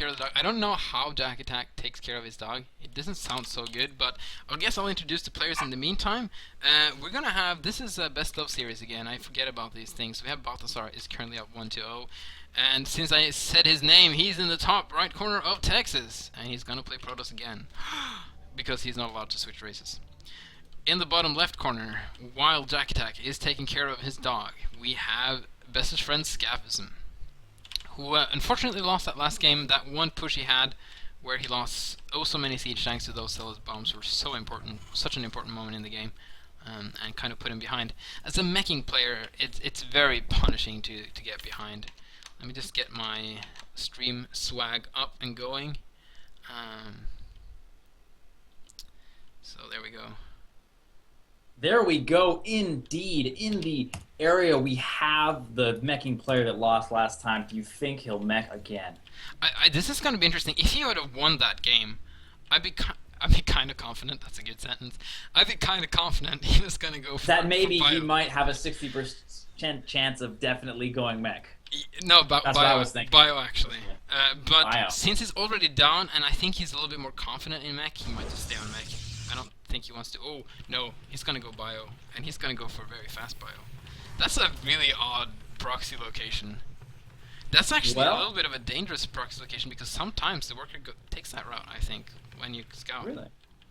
care of the dog. I don't know how Jack Attack takes care of his dog. It doesn't sound so good, but I guess I'll introduce the players in the meantime. We're gonna have, this is a best of series again. I forget about these things. We have Balthazar is currently up 1-0, and since I said his name, he's in the top right corner of Texas, and he's gonna play Protoss again because he's not allowed to switch races. In the bottom left corner, while Jack Attack is taking care of his dog, we have bestest friend Scaphism, who unfortunately lost that last game. That one push he had where he lost oh so many siege tanks to those zealous bombs were so important, such an important moment in the game, and kind of put him behind. As a meching player, it's very punishing to get behind. Let me just get my stream swag up and going. So there we go. There we go, indeed. In the area, we have the meching player that lost last time. Do you think he'll mech again? This is going to be interesting. If he would have won that game, I'd be kind of confident. That's a good sentence. I'd be kind of confident he was going to go for that. Maybe for he might have a 60% chance of definitely going mech. No, that's what I was thinking. Bio actually. But Bio. Since he's already down, and I think he's a little bit more confident in mech, he might just stay on mech. I don't think he wants to. Oh no, he's gonna go bio, and he's gonna go for very fast bio. That's a really odd proxy location. That's actually a little bit of a dangerous proxy location because sometimes the worker takes that route, I think, when you scout. Really?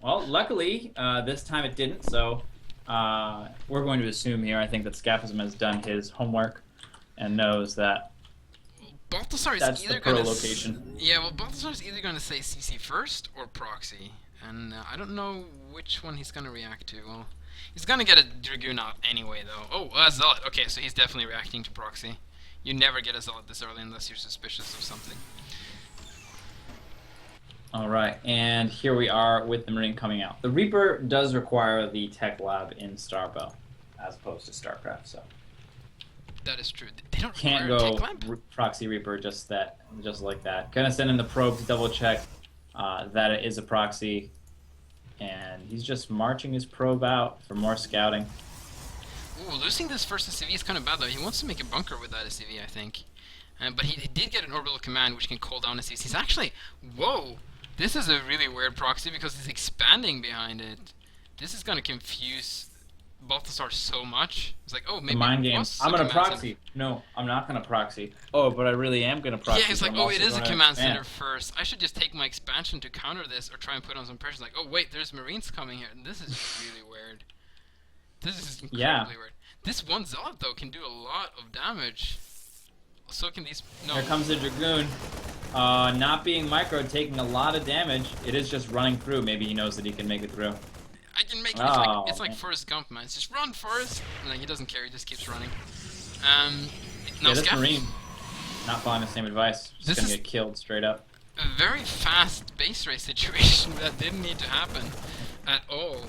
Well, luckily this time it didn't. So we're going to assume here. I think that Scaphism has done his homework and knows that Balthazar is that's either the pro gonna location. Yeah, well, Balthazar is either gonna say CC first or proxy. And I don't know which one he's going to react to. Well, he's going to get a Dragoon out anyway, though. Oh, a Zealot. Okay, so he's definitely reacting to Proxy. You never get a Zealot this early unless you're suspicious of something. Alright, and here we are with the Marine coming out. The Reaper does require the Tech Lab in Starbow, as opposed to StarCraft, so... That is true. They don't can't require go a Tech Lab? Proxy Reaper just like that. Gonna send in the probe to double check that it is a proxy, and he's just marching his probe out for more scouting. Ooh, losing this first SCV is kind of bad though. He wants to make a bunker with that SCV, I think. But he did get an orbital command which can call down SCVs. He's actually... Whoa! This is a really weird proxy because he's expanding behind it. This is going to confuse Balthazar so much. It's like, oh, maybe... Mind game. I'm going to proxy. No, I'm not going to proxy. Oh, but I really am going to proxy. Yeah, he's like, oh, it is a command center first. I should just take my expansion to counter this or try and put on some pressure. It's like, oh, wait, there's Marines coming here. This is really weird. This is incredibly weird. This one Zealot, though, can do a lot of damage. So can these... No. Here comes the Dragoon. Not being micro, taking a lot of damage. It is just running through. Maybe he knows that he can make it through. I can make it. It's like Forrest Gump, man. It's just run, Forrest. And he doesn't care. He just keeps running. No, this Marine not following the same advice. Just gonna get killed straight up. A very fast base race situation that didn't need to happen at all.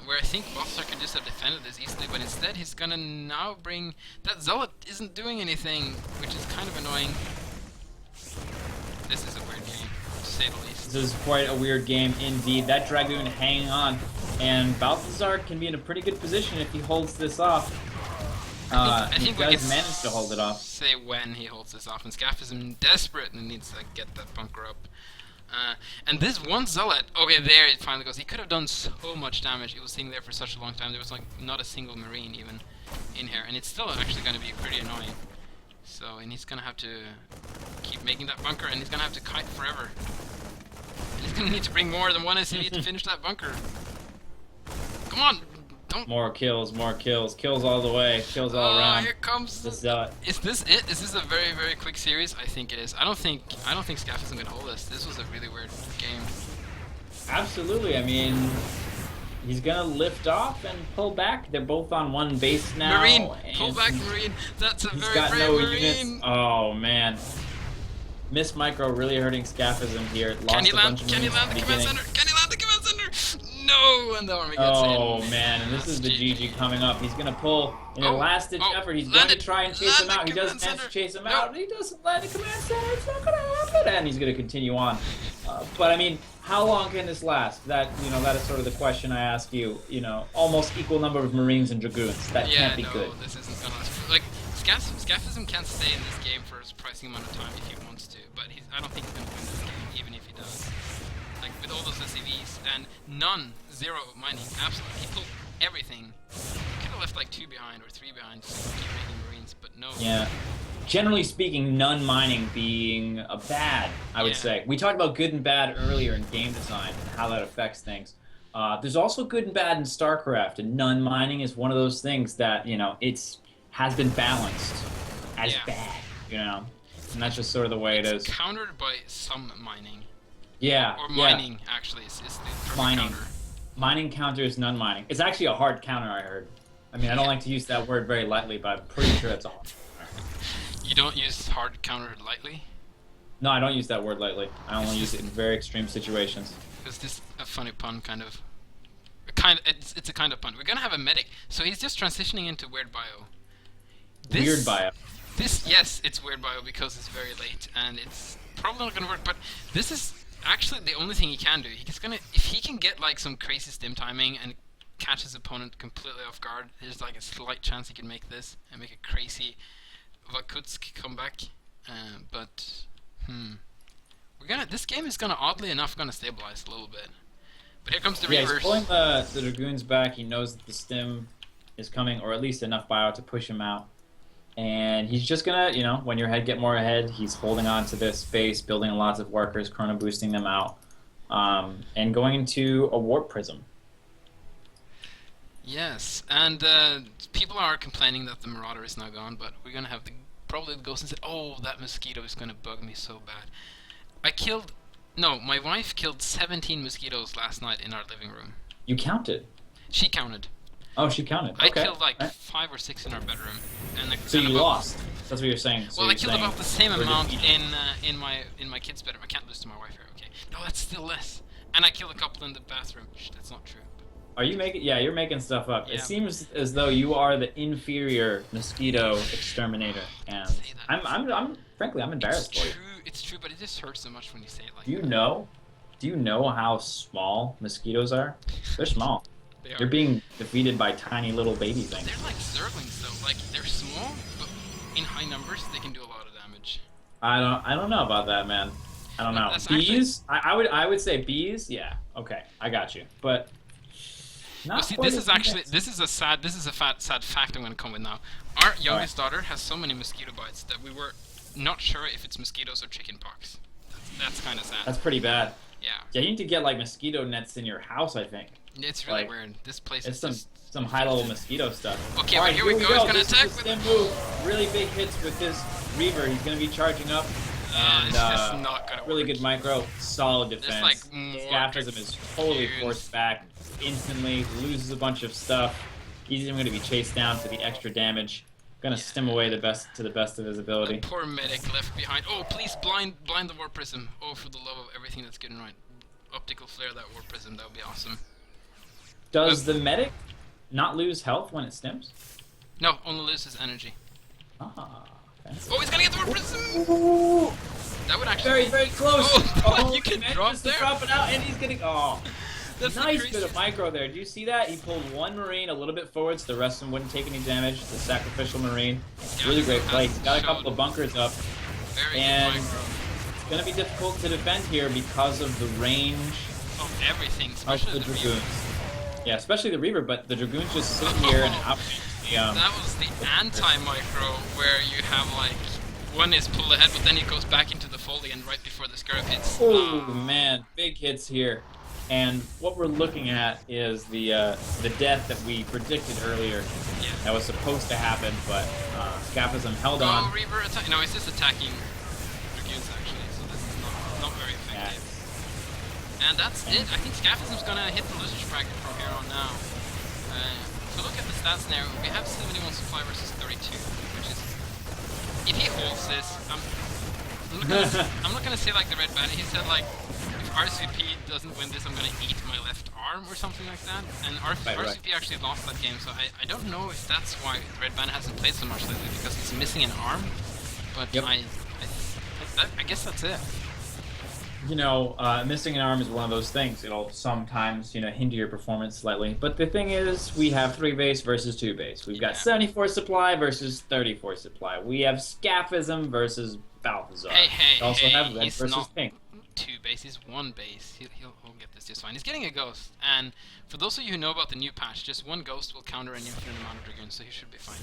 Where I think Balthazar could just have defended this easily, but instead he's gonna now bring... That Zealot isn't doing anything, which is kind of annoying. This is a weird game, to say the least. This is quite a weird game indeed. That Dragoon hanging on, and Balthazar can be in a pretty good position if he holds this off. I think he does manage to hold it off. Say when he holds this off, and Scaphism desperate and needs to get that bunker up. And this one Zealot, okay, there it finally goes. He could have done so much damage. It was sitting there for such a long time. There was like not a single Marine even in here, and it's still actually going to be pretty annoying. So, and he's going to have to keep making that bunker, and he's going to have to kite forever. And he's going to need to bring more than one SCV to finish that bunker. Come on! Don't... More kills, kills all the way, kills all around. Here comes the Zealot. Is this it? Is this a very, very quick series? I think it is. I don't think Scaphism can hold this. This was a really weird game. Absolutely. I mean, he's gonna lift off and pull back. They're both on one base now. Marine, pull back, Marine. That's a very brave no Marine. Units. Oh man, Miss Micro really hurting Scaphism here. Can he land the command center? Can he land the command center? No, and the army gets in. Oh man, and this is the GG coming up. He's gonna pull in a last-ditch effort. He's going to try and chase him out. He does manage to chase him out. He doesn't land the command center. It's not gonna happen, and he's gonna continue on. But I mean, how long can this last? That that is sort of the question I ask you. Almost equal number of Marines and Dragoons. That can't be good. Yeah, this isn't gonna last. Like Scaphism can't stay in this game for a surprising amount of time if he wants to, but I don't think he's gonna win. those SCVs, and zero mining, absolutely. He pulled everything. He could have left like 2 behind or 3 behind to keep making Marines, but no. Yeah. Generally speaking, none mining being a bad, I would say. We talked about good and bad earlier in game design and how that affects things. There's also good and bad in StarCraft, and none mining is one of those things that, you know, has been balanced as bad, you know, and that's just sort of the way it is. Countered by some mining. Yeah. Or mining, actually, is the perfect counter. Mining counters none mining. It's actually a hard counter, I heard. I mean, I don't like to use that word very lightly, but I'm pretty sure it's a hard counter. You don't use hard counter lightly? No, I don't use that word lightly. I only use it in very extreme situations. Is this a funny pun, kind of? It's a kind of pun. We're gonna have a medic, so he's just transitioning into weird bio. Weird bio. Yes, it's weird bio because it's very late and it's probably not gonna work. But this is actually the only thing he can do. He's gonna, if he can get like some crazy stim timing and catch his opponent completely off guard, there's like a slight chance he can make this and make a crazy Vakutsk comeback. This game is gonna, oddly enough, gonna stabilize a little bit. But here comes the reverse. He's pulling the Dragoons back. He knows that the stim is coming, or at least enough bio to push him out. And he's just gonna, you know, when your head get more ahead, he's holding on to this space, building lots of workers, chrono boosting them out, and going into a warp prism. Yes, and people are complaining that the Marauder is now gone, but we're gonna have probably the ghost and say, oh, that mosquito is gonna bug me so bad. My wife killed 17 mosquitoes last night in our living room. You counted? She counted. Oh, she counted. Okay. I killed like 5 or 6 in our bedroom. So you lost? That's what you're saying. So well, I killed about the same amount in my kid's bedroom. I can't lose to my wife here. Okay. No, that's still less. And I killed a couple in the bathroom. Shh, that's not true. Are you making? Yeah, you're making stuff up. Yeah. It seems as though you are the inferior mosquito exterminator, and frankly, I'm embarrassed for you. It's true, but it just hurts so much when you say it like that. Do you know how small mosquitoes are? They're small. They're being defeated by tiny little baby things. They're like zerglings, though. Like, they're small, but in high numbers, they can do a lot of damage. I don't know about that, man. I don't know. Bees? Actually... I would say bees. Yeah. Okay, I got you. But. Well, see, this is a sad fact I'm going to come with now. Our youngest daughter has so many mosquito bites that we were not sure if it's mosquitoes or chicken pox. That's kind of sad. That's pretty bad. Yeah. Yeah, you need to get like mosquito nets in your house, I think. It's really weird. This place is some high-level mosquito stuff. Okay, well, here we go. He's going to attack with stim move. Really big hits with this Reaver. He's going to be charging up. And it's just not gonna really work. Good micro, solid defense. Like Scaphism is totally forced back instantly, loses a bunch of stuff. He's even going to be chased down for the extra damage. Going to stim away to the best of his ability. The poor medic left behind. Oh, please blind the warp prism. Oh, for the love of everything that's good and right. Optical flare that warp prism. That would be awesome. Does the medic not lose health when it stims? No, only loses energy. Ah. Oh, he's gonna get the warp prism! Ooh. That would actually... Very, very close! Oh, you can drop there? Drop it out, and he's getting... Oh, that's nice bit of micro there. Do you see that? He pulled one Marine a little bit forward so the rest of them wouldn't take any damage. The sacrificial Marine. Really great play. He's got a couple of bunkers up. And it's going to be difficult to defend here because of the range... Of everything, especially the Dragoons. Yeah, especially the Reaver, but the Dragoons just sitting here and out. That was the anti-micro, where you have like one is pulled ahead, but then it goes back into the folding and right before the Scarab hits. Oh man, big hits here. And what we're looking at is the death that we predicted earlier. Yeah. That was supposed to happen, but Scaphism held on. Oh, Reaver attack! No, it's just attacking Dragoons actually, so this is not very effective. Yeah. And that's it. I think Scaphism's gonna hit the losers bracket from here on now. So look at the stats there. We have 71 supply versus 32, which is... If he holds this, I'm not gonna say like the Red Bandit. He said like, if RCP doesn't win this, I'm gonna eat my left arm or something like that. And RCP actually lost that game, so I don't know if that's why Red Bandit hasn't played so much lately, because he's missing an arm. But I guess that's it. You know, missing an arm is one of those things. It'll sometimes, you know, hinder your performance slightly. But the thing is, we have 3 base versus 2 base. We've got 74 supply versus 34 supply. We have Scaphism versus Balthazar. Hey, we also have red he's versus not pink. 2 base. base. He's one base. He'll get this just fine. He's getting a ghost, and for those of you who know about the new patch, just one ghost will counter an infinite amount of dragoons, so he should be fine.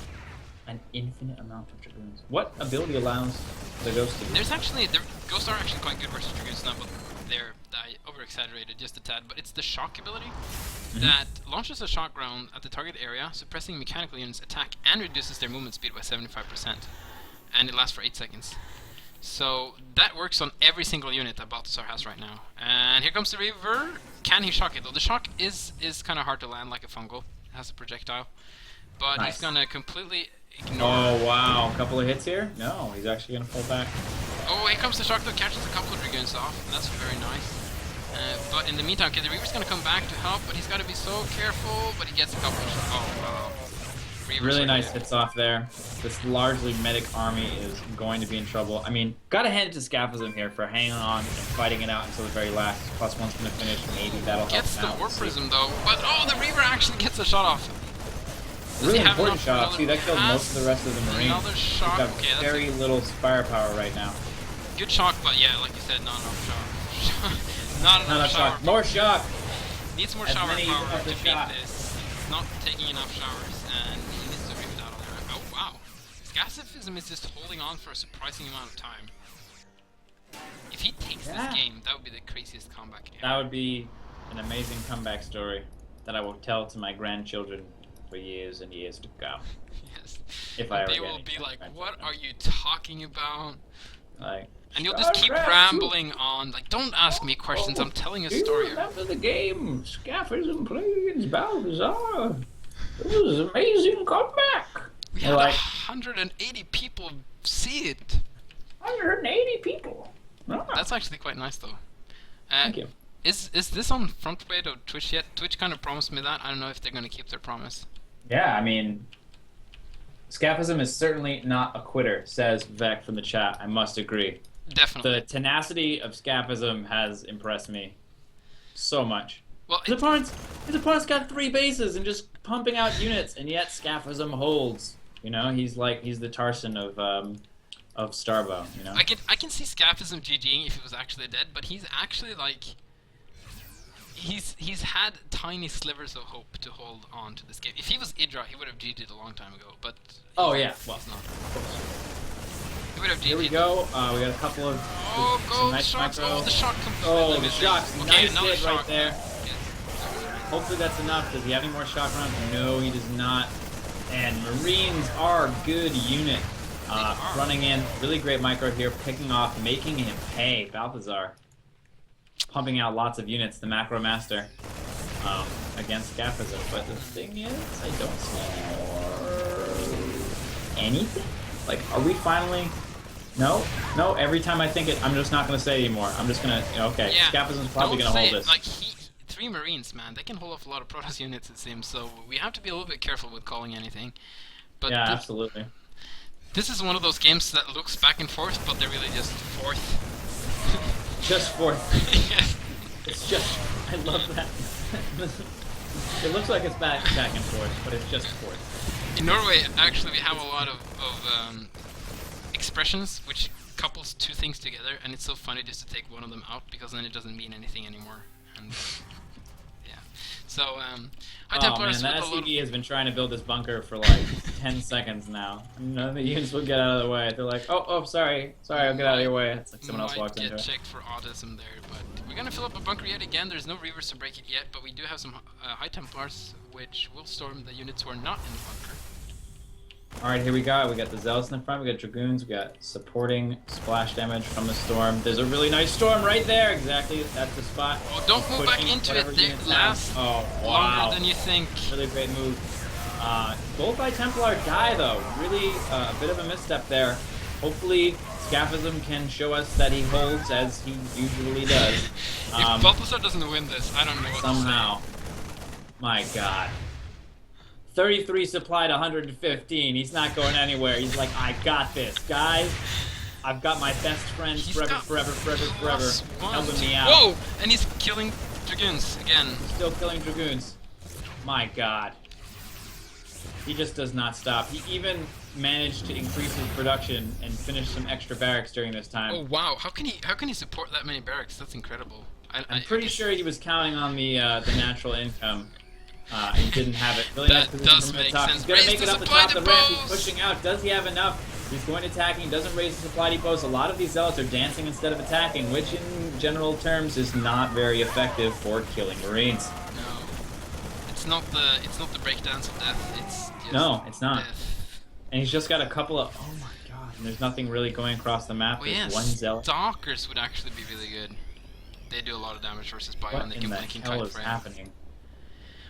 An infinite amount of dragoons. What ability allows the ghost to do? There's actually ghosts are actually quite good versus dragoons now, but they're over-exaggerated just a tad. But it's the shock ability that launches a shock round at the target area, suppressing mechanical units' attack and reduces their movement speed by 75%, and it lasts for 8 seconds. So that works on every single unit that Balthazar has right now. And here comes the Reaver. Can he shock it though? The shock is kind of hard to land like a fungal. It has a projectile, but he's gonna completely ignore. Oh wow, a couple of hits here? No, he's actually gonna pull back. Oh, here comes the shock though. Catches a couple of dragoons off. And that's very nice. But in the meantime, okay, the Reaver's gonna come back to help, but he's gotta be so careful. But he gets a couple of shots. Oh wow. Really nice hits off there. This largely medic army is going to be in trouble. I mean, gotta hand it to Scaphism here for hanging on and fighting it out until the very last. +1's gonna finish. Maybe that'll help. Gets the War Prism though, but oh, the Reaver actually gets a shot off. Really important shot off. See, that killed most of the rest of the Marines. Another shock. Got very little firepower right now. Good shock, but yeah, like you said, not enough shock. Not enough shock. More shock. Needs more shower power to beat this. He's not taking enough showers, and he needs to reboot out of there. Oh wow, Scaphism is just holding on for a surprising amount of time. If he takes this game, that would be the craziest comeback ever. That would be an amazing comeback story that I will tell to my grandchildren for years and years to go. Yes. If I ever they get will be like, "What are you talking about?" Like, and you'll just keep rambling on. Like, don't ask me questions. I'm telling a story. Remember the game Scaphism played against Balthazar? It was an amazing comeback. We had 180 people see it. 180 people. Oh. That's actually quite nice, though. Thank you. Is this on front page of Twitch yet? Twitch kind of promised me that. I don't know if they're going to keep their promise. Yeah, I mean, Scaphism is certainly not a quitter, says Vec from the chat. I must agree. Definitely. The tenacity of Scaphism has impressed me so much. Well, his opponent's got 3 bases and just pumping out units, and yet Scaphism holds. You know, he's the Tarson of Starbow. You know. I can see Scaphism GGing if he was actually dead, but he's actually like. He's had tiny slivers of hope to hold on to this game. If he was Idra, he would have GG'd a long time ago, but... Oh yeah, well, he's not. He would have GG'd. Here we go, we got a couple of... Oh, go, nice shots! micro. Oh, the shot completely Oh, the missing. shots! Okay, nice another hit shot right there. Yes. Hopefully that's enough. Does he have any more shock rounds? No, he does not. And Marines are a good unit. Running in, really great micro here, picking off, making him pay. Balthazar. Pumping out lots of units, the Macro Master, against Scaphism. But the thing is, I don't see anything. Like, are we finally... No, every time I think it, I'm just not going to say it anymore. I'm just going to, okay, yeah, Scaphism's probably going to hold this. Like, 3 Marines, man, they can hold off a lot of Protoss units, it seems, so we have to be a little bit careful with calling anything. But yeah, absolutely. This is one of those games that looks back and forth, but they're really just forth. Just fourth. Yes. It's just, I love that. It looks like it's back and forth, but it's just fourth. In Norway, actually, we have a lot of expressions which couples 2 things together, and it's so funny just to take one of them out because then it doesn't mean anything anymore. And yeah, so High Templars. Man, that SCD has been trying to build this bunker for like 10 seconds now. None of the units will get out of the way. They're like, oh, sorry, I'll get out of your way. It's like someone else walks into it. Might get checked for autism there, but we're gonna fill up a bunker yet again. There's no Reavers to break it yet, but we do have some High Templars which will storm the units who are not in the bunker. Alright, here we go. We got the Zealots in the front, we got Dragoons, we got supporting splash damage from the storm. There's a really nice storm right there, exactly. That's the spot. Oh, don't move back into it. They last longer than you think. Really great move. Both High Templar die though. Really a bit of a misstep there. Hopefully Scaphism can show us that he holds as he usually does. If Balthazar doesn't win this, I don't know what somehow. to say. My god. 33 supplied 115. He's not going anywhere. He's like, I got this, guys. I've got my best friends forever. Helping me out. Whoa! And he's killing Dragoons again. He's still killing Dragoons. My god. He just does not stop. He even managed to increase his production and finish some extra barracks during this time. Oh wow! How can he support that many barracks? That's incredible. I'm pretty sure he was counting on the natural income. He didn't have it. Really that nice does from make the top. sense. He's gonna make it up the top of the ramp. He's depots! pushing out. Does he have enough? He's going attacking. Doesn't raise the supply depots. A lot of these zealots are dancing instead of attacking, which in general terms is not very effective for killing Marines. No, it's not the breakdance of death. It's just no, it's not. Death. And he's just got a couple of. Oh my god! And there's nothing really going across the map. Oh There's yes, one zealot. Stalkers would actually be really good. They do a lot of damage versus bio, and they can blink in time frame. Happening?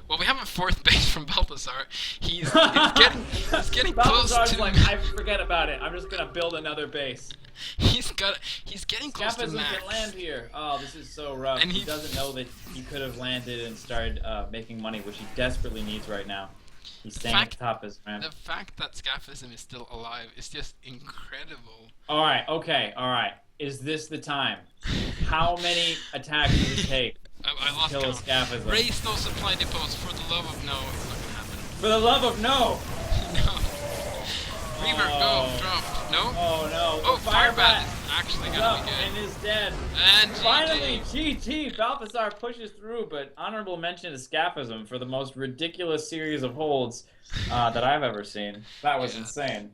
Well, we have a fourth base from Balthazar. He's getting close to. Like, I forget about it. I'm just gonna build another base. He's getting close to Scaphism max. can land here. Oh, this is so rough. And he doesn't know that he could have landed and started making money, which he desperately needs right now. He's staying at the top of his ramp. The fact that Scaphism is still alive is just incredible. All right, okay, all right. Is this the time? How many attacks does it take I lost to kill a count. Scaphism? Raise those supply depots for the love of no. It's not gonna happen. For the love of no! No. Reaver, go, drop. No? Oh no. Oh, Fire Firebat is actually gonna be and good. is dead. And Finally, GG. GG! Balthazar pushes through, but honorable mention to Scaphism for the most ridiculous series of holds that I've ever seen. That was insane.